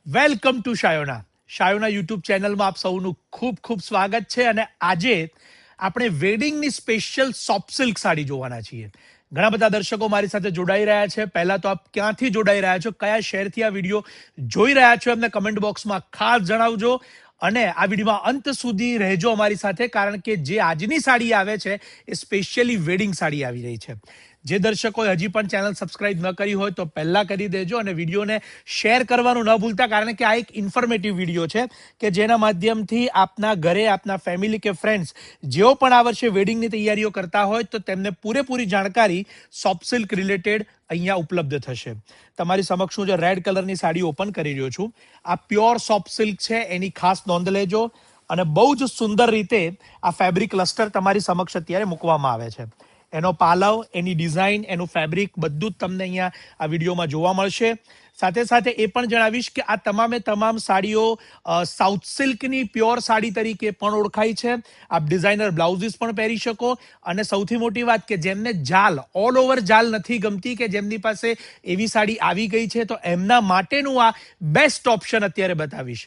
Welcome to Shayona YouTube ચેનલમાં આપ સૌનું ખૂબ ખૂબ સ્વાગત છે. અને આજે આપણે વેડિંગની સ્પેશિયલ સોફ્ટ સિલ્ક સાડી જોવાના છીએ. ઘણા બધા દર્શકો મારી સાથે જોડાઈ રહ્યા છે. પહેલા તો આપ ક્યાંથી જોડાઈ રહ્યા છો, કયા શહેરથી આ વિડીયો જોઈ રહ્યા છો, એમને કમેન્ટ બોક્સમાં ખાસ જણાવજો. અને આ વિડીયોમાં અંત સુધી રહેજો અમારી સાથે, કારણ કે જે આજની સાડી આવે છે એ સ્પેશિયલી વેડિંગ સાડી આવી રહી છે. જે દર્શકોએ હજી પણ ચેનલ સબસ્ક્રાઇબ ન કરી હોય તો પહેલા કરી દેજો અને વિડીયોને શેર કરવાનું ન ભૂલતા, કારણ કે આ એક ઇન્ફોર્મેટિવ વિડીયો છે કે જેના માધ્યમથી આપના ઘરે આપના ફેમિલી કે ફ્રેન્ડ્સ જેઓ પણ આ વર્ષે વેડિંગની તૈયારીઓ કરતા હોય તો તેમને પૂરેપૂરી જાણકારી સોફ્ટ સિલ્ક રિલેટેડ અહીંયા ઉપલબ્ધ થશે. તમારી સમક્ષ હું જે રેડ કલરની સાડી ઓપન કરી રહ્યો છું, આ પ્યોર સોફ્ટ સિલ્ક છે, એની ખાસ નોંધ લેજો. અને બહુ જ સુંદર રીતે આ ફેબ્રિક ક્લસ્ટર તમારી સમક્ષ અત્યારે મૂકવામાં આવે છે. એનો પાલવ, એની ડિઝાઇન, એનું ફેબ્રિક બધું જ તમને અહીંયા આ વિડીયોમાં જોવા મળશે. સાથે સાથે એ પણ જણાવીશ કે આ તમામે તમામ સાડીઓ સાઉથ સિલ્કની પ્યોર સાડી તરીકે પણ ઓળખાય છે. આપ ડિઝાઇનર બ્લાઉઝીસ પણ પહેરી શકો. અને સૌથી મોટી વાત કે જેમને જાલ, ઓલ ઓવર જાલ નથી ગમતી, કે જેમની પાસે એવી સાડી આવી ગઈ છે, તો એમના માટેનું આ બેસ્ટ ઓપ્શન અત્યારે બતાવીશ.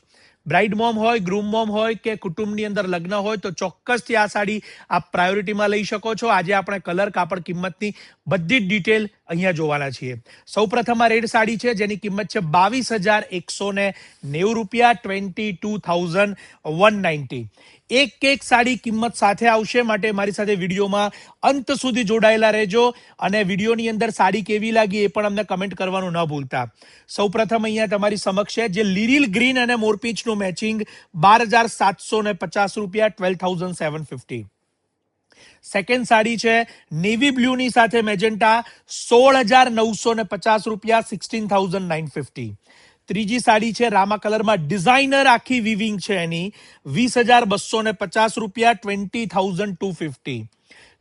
બ્રાઇડ મોમ હોય, ગ્રૂમ મોમ હોય કે કુટુંબની અંદર લગ્ન હોય તો ચોક્કસથી આ સાડી આપ પ્રાયોરિટીમાં લઈ શકો છો. આજે આપણે કલર, કાપડ, કિંમતની બધી જ ડિટેલ અહીંયા જોવાના છીએ. સૌપ્રથમ આ રેડ સાડી છે જેની કિંમત છે 22,190 રૂપિયા, 22,190. એક સાડી કિંમત સાથે આવશે, માટે મારી સાથે વિડીયોમાં અંત સુધી જોડાયેલા રહેજો. અને વિડીયોની અંદર સાડી કેવી લાગી એ પણ અમને કમેન્ટ કરવાનું ન ભૂલતા. સૌપ્રથમ અહીંયા તમારી સમક્ષ છે જે લીરીલ ગ્રીન અને મોરપીંછનું મેચિંગ, 12,750 રૂપિયા, 12,750. સેકન્ડ સાડી છે નેવી બ્લુની સાથે મેજેન્ટા, 16,950 રૂપિયા, 16,950. ત્રીજી સાડી છે રામા કલરમાં, ડિઝાઇનર આખી વિવિંગ છે એની, 20,250 રૂપિયા, 20,250.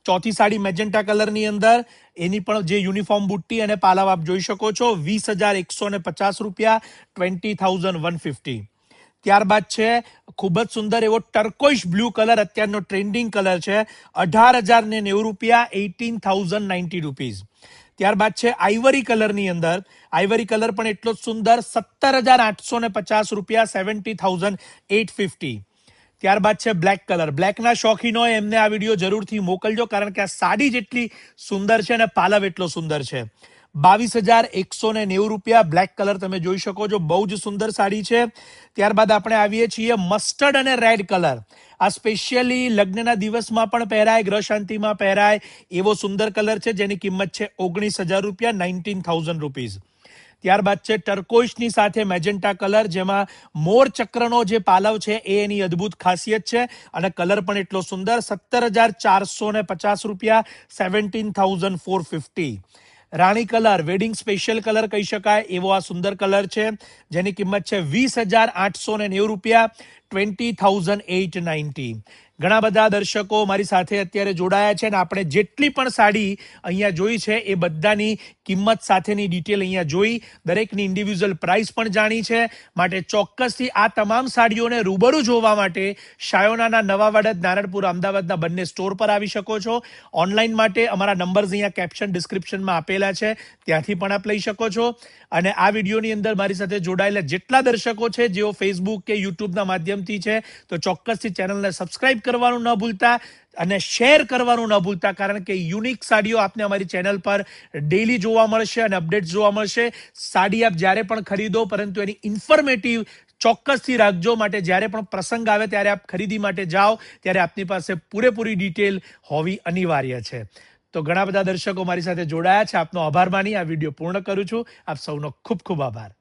ચોથી સાડી મેજેન્ટા કલરની અંદર, એની પણ જે યુનિફોર્મ બુટ્ટી અને પાલવ આપ જોઈ શકો છો, 20,150 રૂપિયા, 20,150. ત્યારબાદ છે ખૂબ જ સુંદર એવો ટર્કોઇશ બ્લુ કલર, અત્યારનો ટ્રેન્ડિંગ કલર છે, 18,090 રૂપિયા, 18,090 રૂપીઝ. ત્યારબાદ છે આઈવરી કલરની અંદર, આઈવરી કલર પણ એટલો જ સુંદર, 17,850 રૂપિયા, 70,850. ત્યારબાદ છે બ્લેક કલર. બ્લેકના શોખીનો એમને આ વિડીયો જરૂરથી મોકલજો, કારણ કે આ સાડી જેટલી સુંદર છે અને પાલવ એટલો સુંદર છે. 22,190 રૂપિયા. બ્લેક કલર તમે જોઈ શકો છો, બહુ જ સુંદર સાડી છે. ત્યારબાદ આપણે આવીએ છીએ મસ્ટર્ડ અને રેડ કલર. આ સ્પેશિયલી લગ્નના દિવસમાં પણ પહેરાય, ગ્રહ શાંતિમાં પહેરાય એવો સુંદર કલર છે, જેની કિંમત છે 19,000 રૂપિયા, 19,000 રૂપીઝ. ત્યારબાદ છે ટર્કોઇશની સાથે મેજેન્ટા કલર, જેમાં મોર ચક્રનો જે પાલવ છે એ એની અદ્ભુત ખાસિયત છે અને કલર પણ એટલો સુંદર, 17,450 રૂપિયા, 17,450. રાણી કલર, વેડિંગ સ્પેશિયલ કલર કહી શકાય એવો આ સુંદર કલર છે, જેની કિંમત છે 20,890 રૂપિયા, 20,890. ઘણા બધા દર્શકો મારી સાથે અત્યારે જોડાયા છે અને આપણે જેટલી પણ સાડી અહીંયા જોઈ છે એ બધાની કિંમત સાથેની ડિટેલ અહીંયા જોઈ, દરેકની ઇન્ડિવિજ્યુઅલ પ્રાઇસ પણ જાણી છે. માટે ચોક્કસથી આ તમામ સાડીઓને રૂબરૂ જોવા માટે શાયોનાના નવાવાડા, નારણપુર, અમદાવાદના બંને સ્ટોર પર આવી શકો છો. ઓનલાઈન માટે અમારા નંબર્સ અહીંયા કેપ્શન ડિસ્ક્રિપ્શનમાં આપેલા છે, ત્યાંથી પણ આપ લઈ શકો છો. અને આ વિડીયોની અંદર મારી સાથે જોડાયેલા જેટલા દર્શકો છે જેઓ ફેસબુક કે યુટ્યુબના માધ્યમથી છે, તો ચોક્કસથી ચેનલને સબસ્ક્રાઇબ કરવાનું ન ભૂલતા અને શેર કરવાનું ન ભૂલતા, કારણ કે યુનિક સાડીઓ આપને અમારી ચેનલ પર ડેલી જોવા મળશે અને અપડેટ્સ જોવા મળશે. સાડી આપ જ્યારે પણ ખરીદો, પરંતુ એની ઇન્ફોર્મેટિવ ચોક્કસથી રાખજો. માટે જ્યારે પણ પ્રસંગ આવે ત્યારે આપ ખરીદી માટે જાઓ ત્યારે આપની પાસે પૂરેપૂરી ડિટેલ હોવી અનિવાર્ય છે. તો ઘણા બધા દર્શકો મારી સાથે જોડાયા છે, આપનો આભાર માની આ વિડીયો પૂર્ણ કરું છું. આપ સૌનો ખૂબ ખૂબ આભાર.